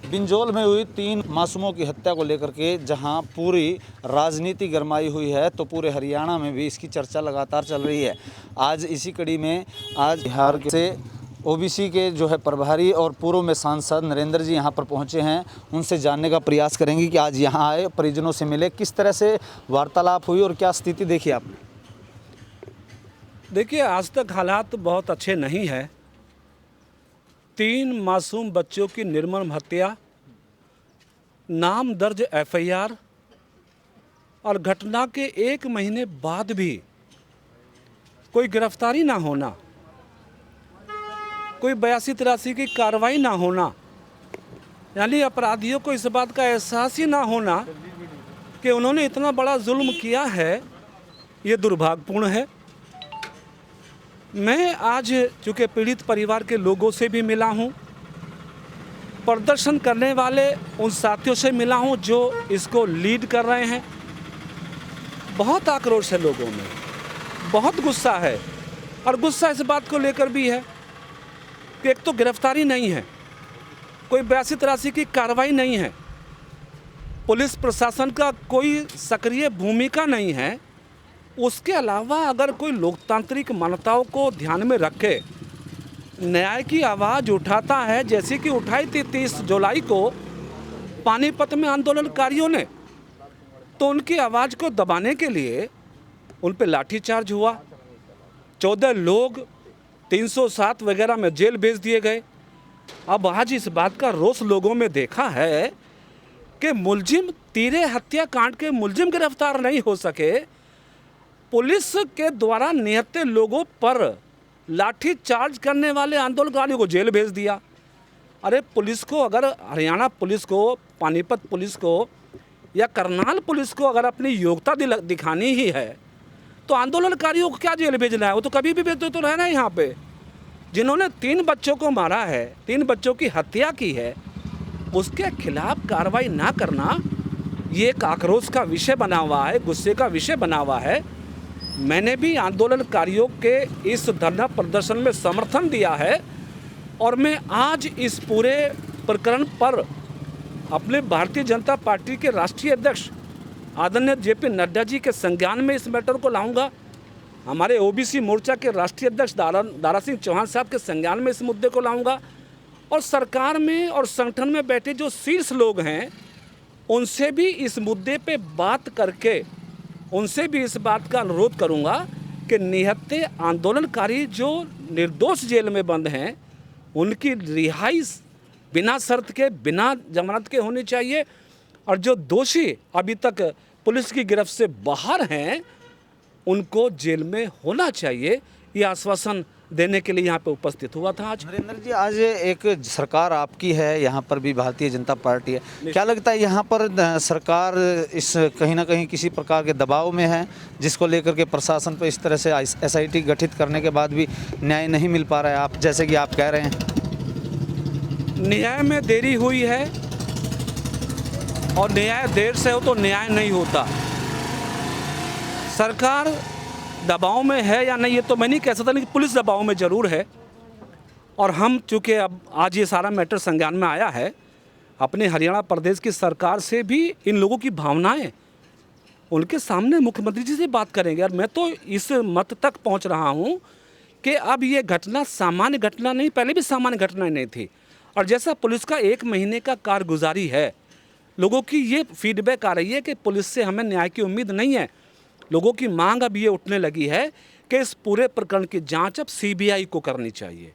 बिंजोल में हुई 3 मासूमों की हत्या को लेकर के जहां पूरी राजनीति गरमाई हुई है, तो पूरे हरियाणा में भी इसकी चर्चा लगातार चल रही है। आज इसी कड़ी में आज बिहार से ओबीसी के जो है प्रभारी और पूर्व में सांसद नरेंद्र जी यहां पर पहुंचे हैं। उनसे जानने का प्रयास करेंगे कि आज यहां आए, परिजनों से मिले, किस तरह से वार्तालाप हुई और क्या स्थिति देखी आपने। देखिए, आज तक हालात बहुत अच्छे नहीं है। 3 मासूम बच्चों की निर्मम हत्या, नाम दर्ज एफआईआर और घटना के 1 महीने बाद भी कोई गिरफ्तारी ना होना, कोई 82-83 की कार्रवाई ना होना, यानी अपराधियों को इस बात का एहसास ही ना होना कि उन्होंने इतना बड़ा जुल्म किया है, ये दुर्भाग्यपूर्ण है। मैं आज चूँकि पीड़ित परिवार के लोगों से भी मिला हूँ, प्रदर्शन करने वाले उन साथियों से मिला हूँ जो इसको लीड कर रहे हैं। बहुत आक्रोश है लोगों में, बहुत गुस्सा है, और गुस्सा इस बात को लेकर भी है कि एक तो गिरफ्तारी नहीं है, कोई 82-83 की कार्रवाई नहीं है, पुलिस प्रशासन का कोई सक्रिय भूमिका नहीं है। उसके अलावा अगर कोई लोकतांत्रिक मान्यताओं को ध्यान में रखे न्याय की आवाज़ उठाता है, जैसे कि उठाई थी 30 जुलाई को पानीपत में आंदोलनकारियों ने, तो उनकी आवाज़ को दबाने के लिए उन पर लाठीचार्ज हुआ। 14 लोग 307 वगैरह में जेल भेज दिए गए। अब आज इस बात का रोष लोगों में देखा है कि मुलजिम, तीरे हत्याकांड के मुलजिम गिरफ्तार नहीं हो सके, पुलिस के द्वारा निहत्थे लोगों पर लाठी चार्ज करने वाले आंदोलनकारियों को जेल भेज दिया। अरे पुलिस को, अगर हरियाणा पुलिस को, पानीपत पुलिस को या करनाल पुलिस को अगर अपनी योग्यता दिखानी ही है, तो आंदोलनकारियों को क्या जेल भेजना है? वो तो कभी भी भेजते तो रहना है यहाँ पे। जिन्होंने 3 बच्चों को मारा है, 3 बच्चों की हत्या की है, उसके खिलाफ कार्रवाई ना करना, ये एक आक्रोश का विषय बना हुआ है, गुस्से का विषय बना हुआ है। मैंने भी आंदोलनकारियों के इस धरना प्रदर्शन में समर्थन दिया है, और मैं आज इस पूरे प्रकरण पर अपने भारतीय जनता पार्टी के राष्ट्रीय अध्यक्ष आदरणीय जेपी नड्डा जी के संज्ञान में इस मैटर को लाऊंगा। हमारे ओबीसी मोर्चा के राष्ट्रीय अध्यक्ष दारा सिंह चौहान साहब के संज्ञान में इस मुद्दे को लाऊंगा, और सरकार में और संगठन में बैठे जो शीर्ष लोग हैं उनसे भी इस मुद्दे पे बात करके उनसे भी इस बात का अनुरोध करूंगा कि निहत्थे आंदोलनकारी जो निर्दोष जेल में बंद हैं, उनकी रिहाई बिना शर्त के, बिना जमानत के होनी चाहिए, और जो दोषी अभी तक पुलिस की गिरफ्त से बाहर हैं उनको जेल में होना चाहिए। ये आश्वासन देने के लिए यहाँ पे उपस्थित हुआ था आज। नरेंद्र जी, आज एक सरकार आपकी है, यहाँ पर भी भारतीय जनता पार्टी है, क्या लगता है यहाँ पर सरकार इस कहीं ना कहीं किसी प्रकार के दबाव में है, जिसको लेकर के प्रशासन पर इस तरह से एसआईटी गठित करने के बाद भी न्याय नहीं मिल पा रहा है, आप जैसे कि आप कह रहे हैं? न्याय में देरी हुई है, और न्याय देर से हो तो न्याय नहीं होता। सरकार दबाव में है या नहीं ये तो मैं नहीं कह सकता, लेकिन पुलिस दबाव में ज़रूर है। और हम चूँकि अब आज ये सारा मैटर संज्ञान में आया है, अपने हरियाणा प्रदेश की सरकार से भी इन लोगों की भावनाएं उनके सामने मुख्यमंत्री जी से बात करेंगे। और मैं तो इस मत तक पहुंच रहा हूं कि अब ये घटना सामान्य घटना नहीं, पहले भी सामान्य घटना नहीं थी, और जैसा पुलिस का 1 महीने का कारगुजारी है, लोगों की ये फीडबैक आ रही है कि पुलिस से हमें न्याय की उम्मीद नहीं है। लोगों की मांग अब ये उठने लगी है कि इस पूरे प्रकरण की जांच अब सीबीआई को करनी चाहिए।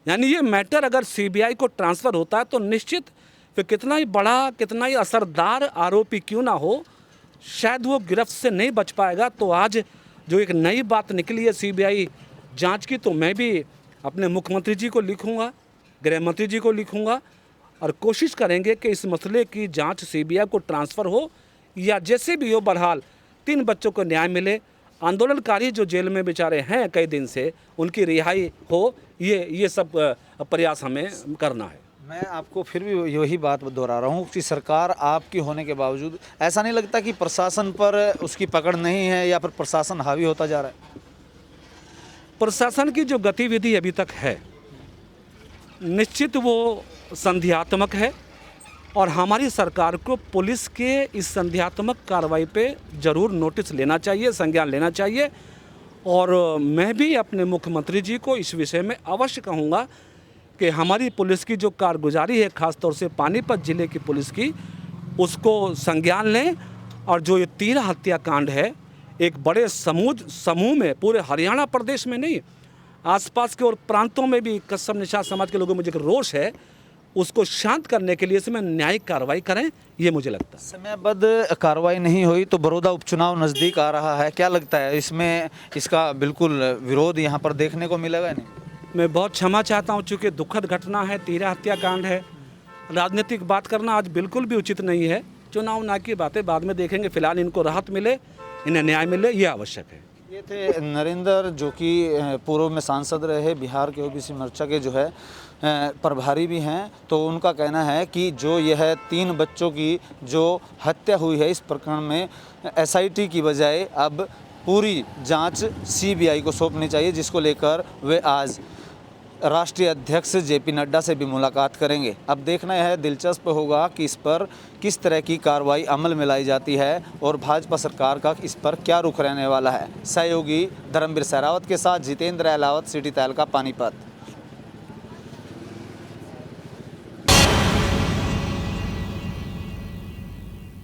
यानी ये मैटर अगर सीबीआई को ट्रांसफ़र होता है तो निश्चित फिर कितना ही बड़ा, कितना ही असरदार आरोपी क्यों ना हो, शायद वो गिरफ्त से नहीं बच पाएगा। तो आज जो एक नई बात निकली है सीबीआई जांच की, तो मैं भी अपने मुख्यमंत्री जी को लिखूँगा, गृह मंत्री जी को लिखूँगा, और कोशिश करेंगे कि इस मसले की जाँच सीबीआई को ट्रांसफ़र हो, या जैसे भी हो, बहरहाल 3 बच्चों को न्याय मिले, आंदोलनकारी जो जेल में बेचारे हैं कई दिन से, उनकी रिहाई हो, ये सब प्रयास हमें करना है। मैं आपको फिर भी यही बात दोहरा रहा हूँ कि सरकार आपकी होने के बावजूद ऐसा नहीं लगता कि प्रशासन पर उसकी पकड़ नहीं है, या फिर प्रशासन हावी होता जा रहा है? प्रशासन की जो गतिविधि अभी तक है, निश्चित वो संदेहात्मक है, और हमारी सरकार को पुलिस के इस संदेहात्मक कार्रवाई पे ज़रूर नोटिस लेना चाहिए, संज्ञान लेना चाहिए। और मैं भी अपने मुख्यमंत्री जी को इस विषय में अवश्य कहूँगा कि हमारी पुलिस की जो कारगुजारी है, ख़ास तौर से पानीपत ज़िले की पुलिस की, उसको संज्ञान लें। और जो ये 13 हत्याकांड है, एक बड़े समूह में, पूरे हरियाणा प्रदेश में नहीं, आसपास के और प्रांतों में भी कस्सम निषाद समाज के लोगों में जो रोष है, उसको शांत करने के लिए इसमें न्यायिक कार्रवाई करें, ये मुझे लगता है। समयबद्ध कार्रवाई नहीं हुई तो बड़ौदा उपचुनाव नज़दीक आ रहा है, क्या लगता है इसमें इसका बिल्कुल विरोध यहाँ पर देखने को मिलेगा? नहीं, मैं बहुत क्षमा चाहता हूँ, चूँकि दुखद घटना है, 13 हत्याकांड है, राजनीतिक बात करना आज बिल्कुल भी उचित नहीं है। चुनाव ना की बातें बाद में देखेंगे, फिलहाल इनको राहत मिले, इन्हें न्याय मिले, ये आवश्यक है। ये थे नरेंद्र, जो कि पूर्व में सांसद रहे, बिहार के ओबीसी मोर्चा के जो है प्रभारी भी हैं। तो उनका कहना है कि जो यह 3 बच्चों की जो हत्या हुई है, इस प्रकरण में एसआईटी की बजाय अब पूरी जांच सीबीआई को सौंपनी चाहिए, जिसको लेकर वे आज राष्ट्रीय अध्यक्ष जेपी नड्डा से भी मुलाकात करेंगे। अब देखना यह दिलचस्प होगा कि इस पर किस तरह की कार्रवाई अमल में लाई जाती है और भाजपा सरकार का इस पर क्या रुख रहने वाला है। सहयोगी धर्मवीर सहरावत के साथ जितेंद्र अहलावत, सिटी तहलका, पानीपत।